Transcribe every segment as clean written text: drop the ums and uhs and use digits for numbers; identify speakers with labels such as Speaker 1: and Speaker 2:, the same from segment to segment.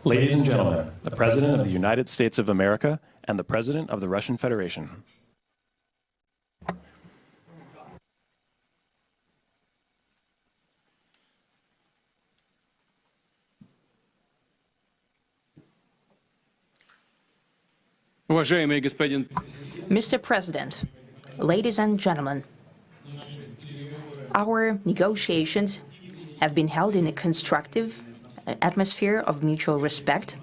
Speaker 1: Ladies and gentlemen, the President of the United States of America and the President of the Russian Federation.
Speaker 2: Mr. President, ladies and gentlemen, our negotiations have been held in a constructive atmosphere of mutual respect.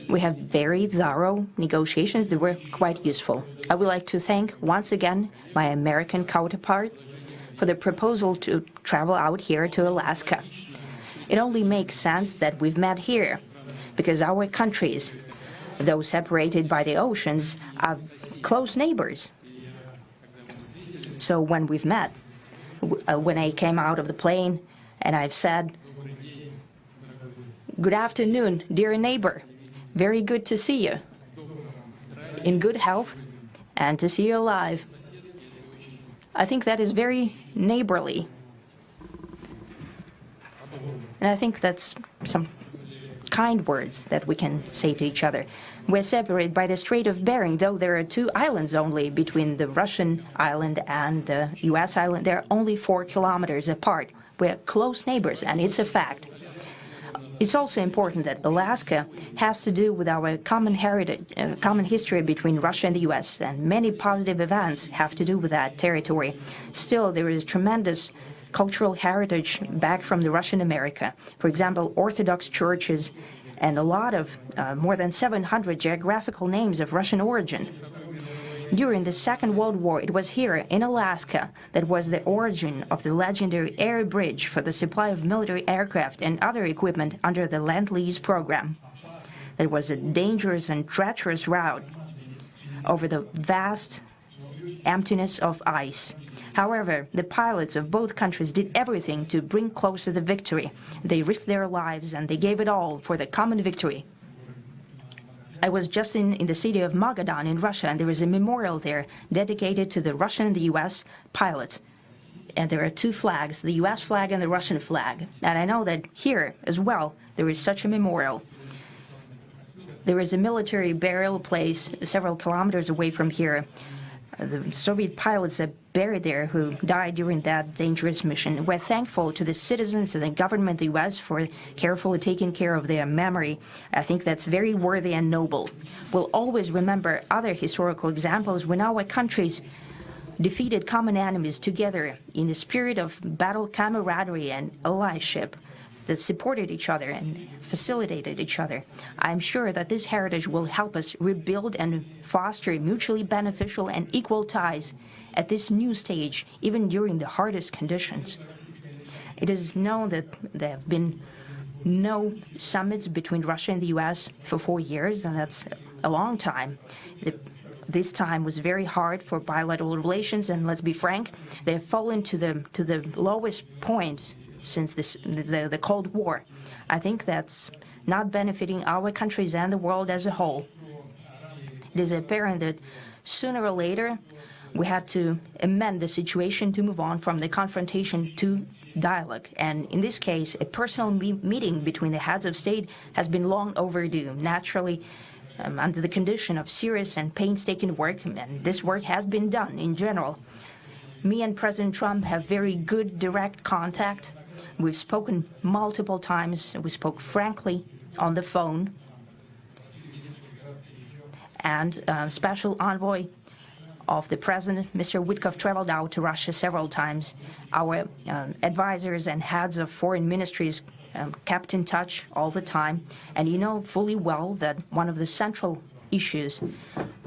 Speaker 2: We have very thorough negotiations that were quite useful. I would like to thank once again my American counterpart for the proposal to travel out here to Alaska. It only makes sense that we've met here, because our countries, though separated by the oceans, are close neighbors. So when we've met, when I came out of the plane and I've said, "Good afternoon, dear neighbor. Very good to see you. In good health and to see you alive." I think that is very neighborly. And I think that's some kind words that we can say to each other. We're separated by the Strait of Bering, though there are 2 islands only between the Russian island and the U.S. island. They're only 4 kilometers apart. We're close neighbors, and it's a fact. It's also important that Alaska has to do with our common heritage, common history between Russia and the U.S., and many positive events have to do with that territory. Still, there is tremendous cultural heritage back from the Russian America. For example, Orthodox churches and a lot of, more than 700 geographical names of Russian origin. During the Second World War, it was here in Alaska that was the origin of the legendary air bridge for the supply of military aircraft and other equipment under the Lend-Lease program. It was a dangerous and treacherous route over the vast emptiness of ice. However, the pilots of both countries did everything to bring closer the victory. They risked their lives and they gave it all for the common victory. I was just in the city of Magadan in Russia, and there is a memorial there dedicated to the Russian and the U.S. pilots. And there are 2 flags, the U.S. flag and the Russian flag. And I know that here as well there is such a memorial. There is a military burial place several kilometers away from here. The Soviet pilots are buried there who died during that dangerous mission. We're thankful to the citizens and the government of the U.S. for carefully taking care of their memory. I think that's very worthy and noble. We'll always remember other historical examples when our countries defeated common enemies together in the spirit of battle camaraderie and allyship that supported each other and facilitated each other. I'm sure that this heritage will help us rebuild and foster mutually beneficial and equal ties at this new stage, even during the hardest conditions. It is known that there have been no summits between Russia and the U.S. for 4 years, and that's a long time. This time was very hard for bilateral relations, and let's be frank, they have fallen to the lowest point since the Cold War. I think that's not benefiting our countries and the world as a whole. It is apparent that sooner or later we had to amend the situation to move on from the confrontation to dialogue. And in this case, a personal meeting between the heads of state has been long overdue, naturally under the condition of serious and painstaking work, and this work has been done in general. Me and President Trump have very good direct contact. We've spoken multiple times. We spoke frankly on the phone. And Special Envoy of the President, Mr. Witkoff, traveled out to Russia several times. Our advisors and heads of foreign ministries kept in touch all the time. And you know fully well that one of the central issues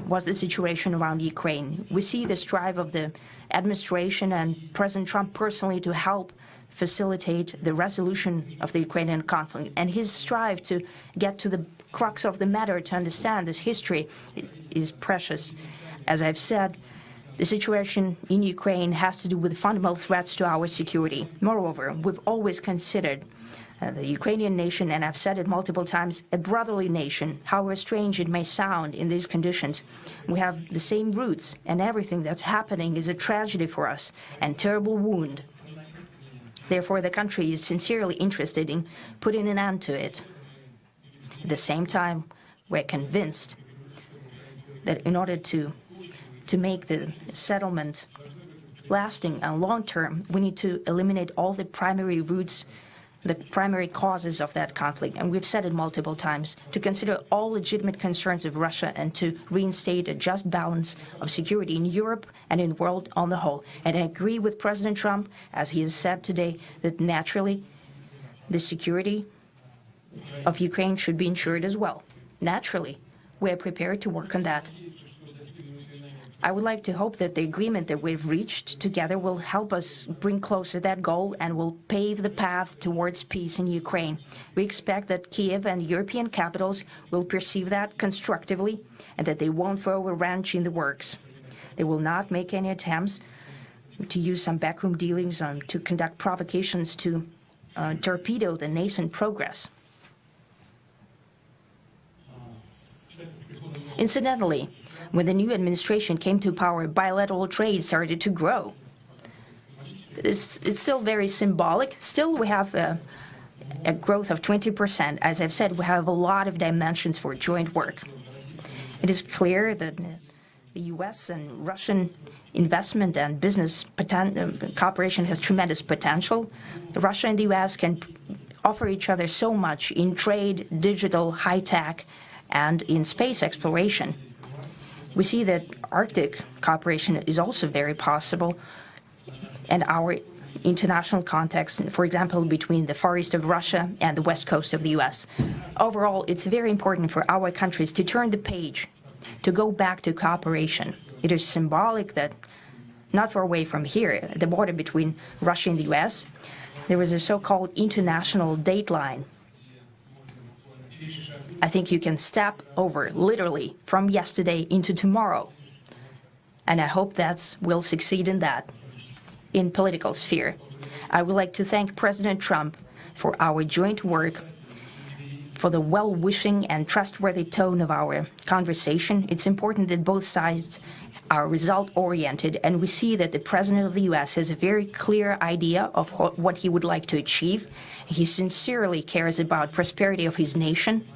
Speaker 2: was the situation around Ukraine. We see the strive of the administration and President Trump personally to help facilitate the resolution of the Ukrainian conflict. And his strive to get to the crux of the matter, to understand this history, is precious. As I've said, the situation in Ukraine has to do with fundamental threats to our security. Moreover, we've always considered the Ukrainian nation, and I've said it multiple times, a brotherly nation, however strange it may sound in these conditions. We have the same roots, and everything that's happening is a tragedy for us and terrible wound. Therefore, the country is sincerely interested in putting an end to it. At the same time, we're convinced that in order to make the settlement lasting and long-term, we need to eliminate all the primary roots, the primary causes of that conflict. And we've said it multiple times, to consider all legitimate concerns of Russia and to reinstate a just balance of security in Europe and in the world on the whole. And I agree with President Trump, as he has said today, that naturally the security of Ukraine should be ensured as well. Naturally, we are prepared to work on that. I would like to hope that the agreement that we've reached together will help us bring closer that goal and will pave the path towards peace in Ukraine. We expect that Kiev and European capitals will perceive that constructively and that they won't throw a wrench in the works. They will not make any attempts to use some backroom dealings to conduct provocations to torpedo the nascent progress. Incidentally, when the new administration came to power, bilateral trade started to grow. It's still very symbolic. Still, we have a growth of 20%. As I've said, we have a lot of dimensions for joint work. It is clear that the U.S. and Russian investment and business cooperation has tremendous potential. Russia and the U.S. can offer each other so much in trade, digital, high-tech, and in space exploration. We see that Arctic cooperation is also very possible, and our international context, for example, between the Far East of Russia and the West Coast of the U.S. Overall, it's very important for our countries to turn the page, to go back to cooperation. It is symbolic that not far away from here, at the border between Russia and the U.S., there was a so-called international date line. I think you can step over, literally, from yesterday into tomorrow. And I hope we'll succeed in that, in political sphere. I would like to thank President Trump for our joint work, for the well-wishing and trustworthy tone of our conversation. It's important that both sides are result-oriented, and we see that the President of the U.S. has a very clear idea of what he would like to achieve. He sincerely cares about prosperity of his nation.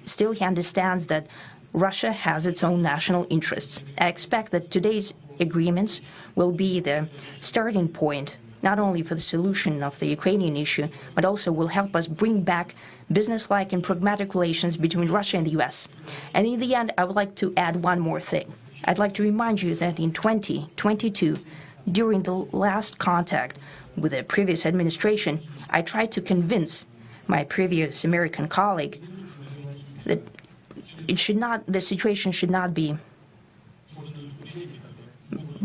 Speaker 2: Still, he understands that Russia has its own national interests. I expect that today's agreements will be the starting point, not only for the solution of the Ukrainian issue, but also will help us bring back business-like and pragmatic relations between Russia and the U.S. And in the end, I would like to add one more thing. I'd like to remind you that in 2022, during the last contact with the previous administration, I tried to convince my previous American colleague that the situation should not be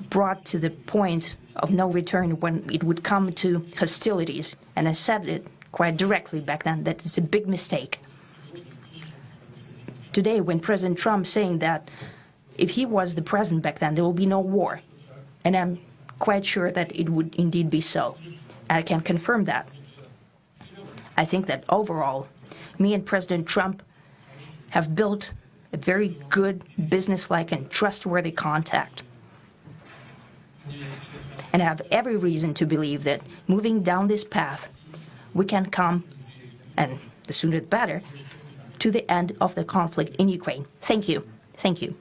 Speaker 2: brought to the point of no return when it would come to hostilities. And I said it quite directly back then, that it's a big mistake. Today, when President Trump saying that if he was the president back then, there will be no war. And I'm quite sure that it would indeed be so. And I can confirm that. I think that overall, me and President Trump have built a very good, business-like and trustworthy contact. And I have every reason to believe that moving down this path, we can come, and the sooner the better, to the end of the conflict in Ukraine. Thank you. Thank you.